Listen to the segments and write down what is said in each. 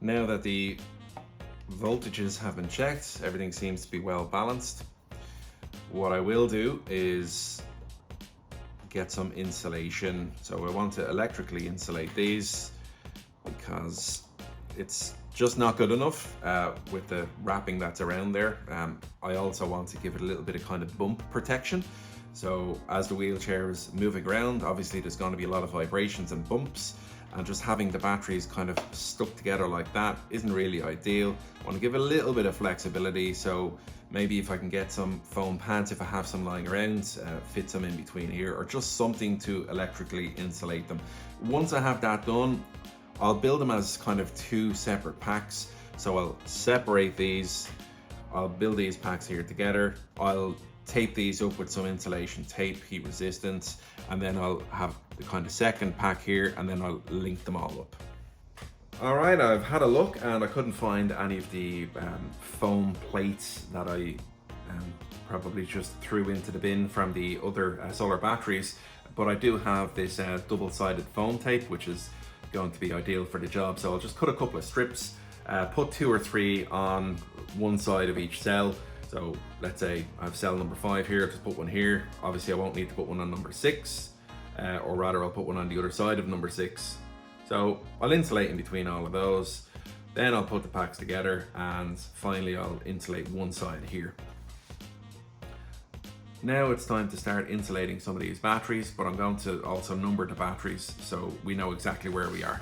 Now that the voltages have been checked, everything seems to be well balanced. What I will do is get some insulation. So I want to electrically insulate these because it's just not good enough with the wrapping that's around there. I also want to give it a little bit of kind of bump protection. So as the wheelchair is moving around, obviously there's going to be a lot of vibrations and bumps, and just having the batteries kind of stuck together like that isn't really ideal. I want to give it a little bit of flexibility, so maybe if I can get some foam pads, if I have some lying around, fit some in between here, or just something to electrically insulate them. Once I have that done, I'll build them as kind of two separate packs. So I'll separate these, I'll build these packs here together, I'll tape these up with some insulation tape, heat resistance, and then I'll have the kind of second pack here, and then I'll link them all up. All right, I've had a look and I couldn't find any of the foam plates that I probably just threw into the bin from the other solar batteries, but I do have this double-sided foam tape, which is going to be ideal for the job. So I'll just cut a couple of strips, put 2 or 3 on one side of each cell. So let's say I have cell number 5 here, just put one here. Obviously I won't need to put one on number 6, or rather I'll put one on the other side of number 6. So I'll insulate in between all of those. Then I'll put the packs together, and finally I'll insulate one side here. Now it's time to start insulating some of these batteries, but I'm going to also number the batteries so we know exactly where we are.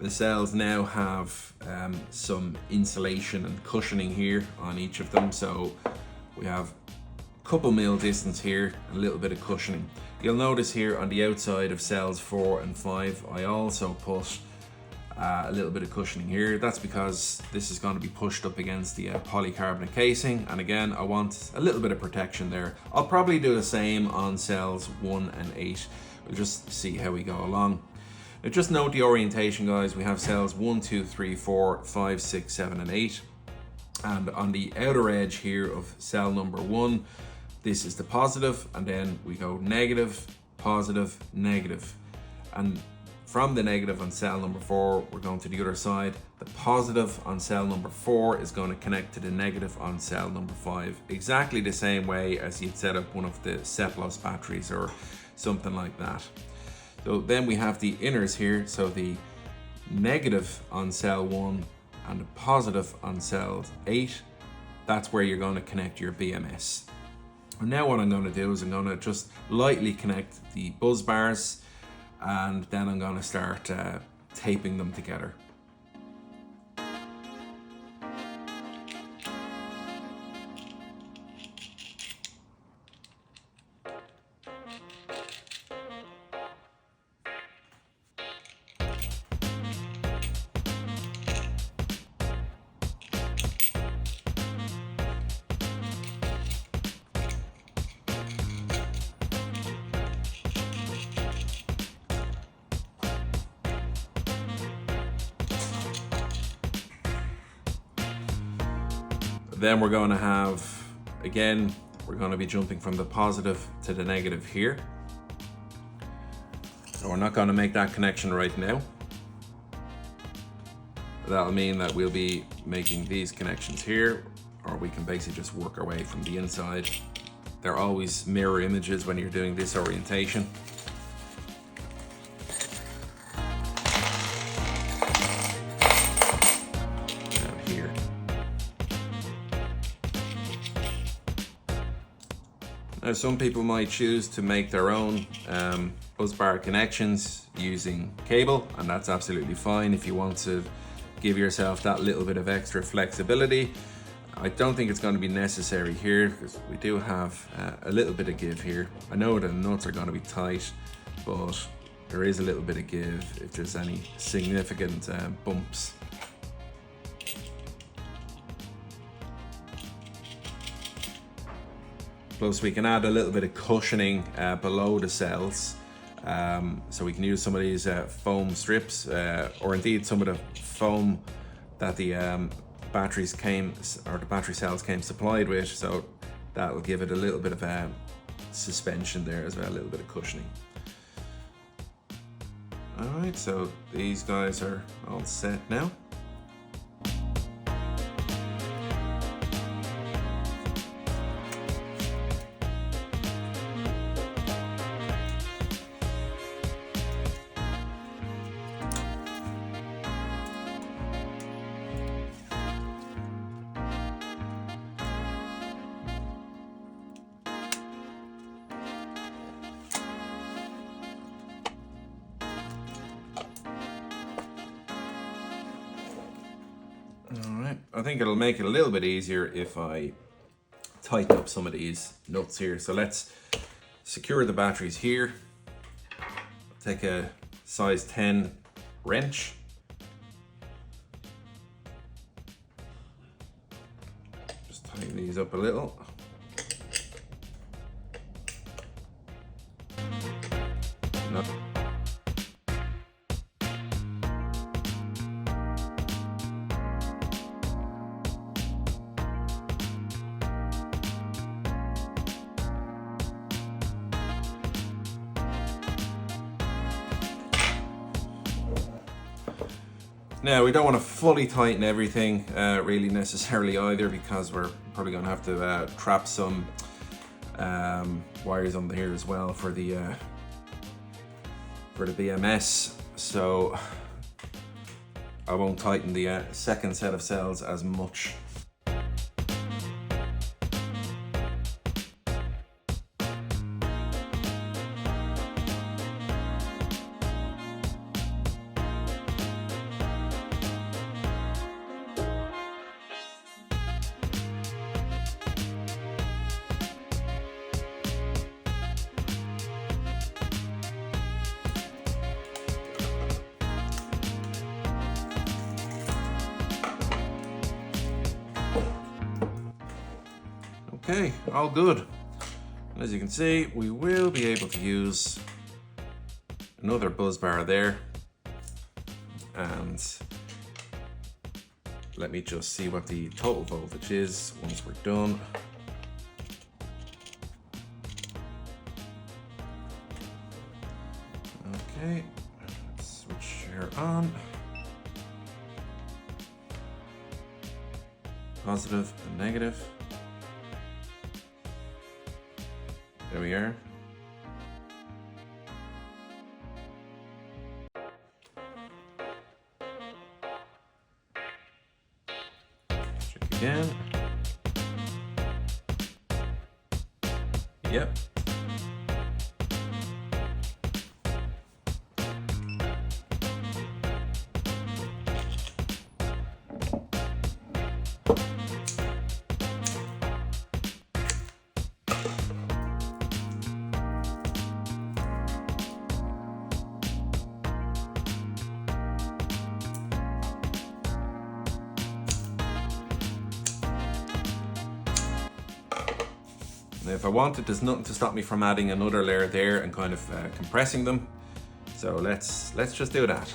The cells now have some insulation and cushioning here on each of them. So we have a couple mil distance here, a little bit of cushioning. You'll notice here on the outside of cells 4 and 5, I also put a little bit of cushioning here. That's because this is going to be pushed up against the polycarbonate casing. And again, I want a little bit of protection there. I'll probably do the same on cells 1 and 8. We'll just see how we go along. Now just note the orientation, guys. We have cells 1, 2, 3, 4, 5, 6, 7, and 8. And on the outer edge here of cell number 1, this is the positive, and then we go negative, positive, negative. And from the negative on cell number 4, we're going to the other side. The positive on cell number 4 is going to connect to the negative on cell number 5. Exactly the same way as you'd set up one of the Seplos batteries or something like that. So then we have the inners here, so the negative on cell 1 and the positive on cell 8, that's where you're going to connect your BMS. And now what I'm going to do is I'm going to just lightly connect the buzz bars, and then I'm going to start taping them together. Then we're going to have, again, we're going to be jumping from the positive to the negative here. So we're not going to make that connection right now. That'll mean that we'll be making these connections here, or we can basically just work our way from the inside. They're always mirror images when you're doing this orientation. And here. Now some people might choose to make their own buzz bar connections using cable, and that's absolutely fine if you want to give yourself that little bit of extra flexibility. I don't think it's going to be necessary here because we do have a little bit of give here. I know the nuts are going to be tight, but there is a little bit of give if there's any significant bumps. Plus we can add a little bit of cushioning below the cells. So we can use some of these foam strips or indeed some of the foam that the batteries came, or the battery cells came supplied with, so that will give it a little bit of suspension there as well, a little bit of cushioning. Alright, so these guys are all set now. Alright, I think it'll make it a little bit easier if I tighten up some of these nuts here. So let's secure the batteries here. Take a size 10 wrench. Just tighten these up a little. No. Now we don't want to fully tighten everything really necessarily either, because we're probably going to have to trap some wires on here as well for the BMS, so I won't tighten the second set of cells as much. Okay, all good. And as you can see, we will be able to use another buzz bar there. And let me just see what the total voltage is once we're done. Okay, let's switch her on. Positive and negative. There we are. Check again. Yep. Now if I wanted, there's nothing to stop me from adding another layer there and kind of compressing them. So let's just do that.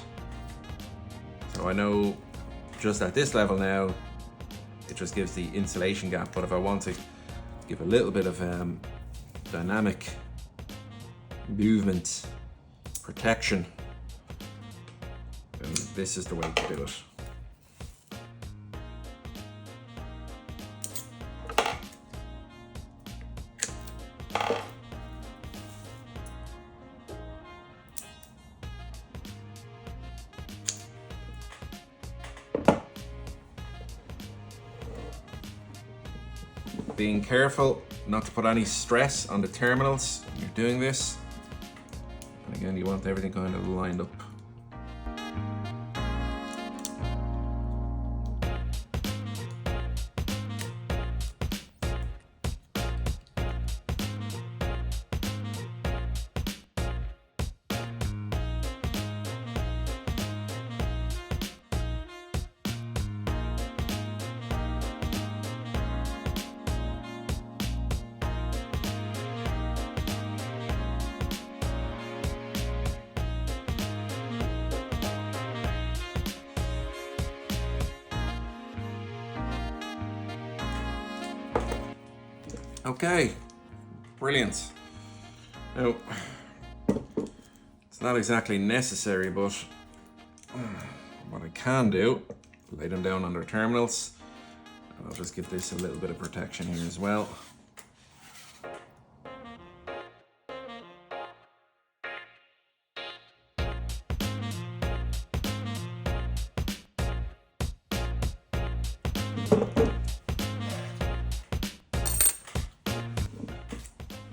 So I know just at this level now, it just gives the insulation gap. But if I want to give a little bit of dynamic movement, protection, then this is the way to do it. Being careful not to put any stress on the terminals when you're doing this. And again, you want everything kind of lined up. Okay, brilliant. Now, it's not exactly necessary, but what I can do, lay them down on their terminals, and I'll just give this a little bit of protection here as well.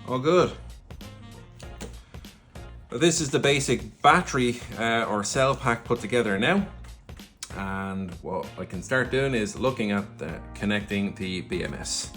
All good. This is the basic battery or cell pack put together now. And what I can start doing is looking at connecting the BMS.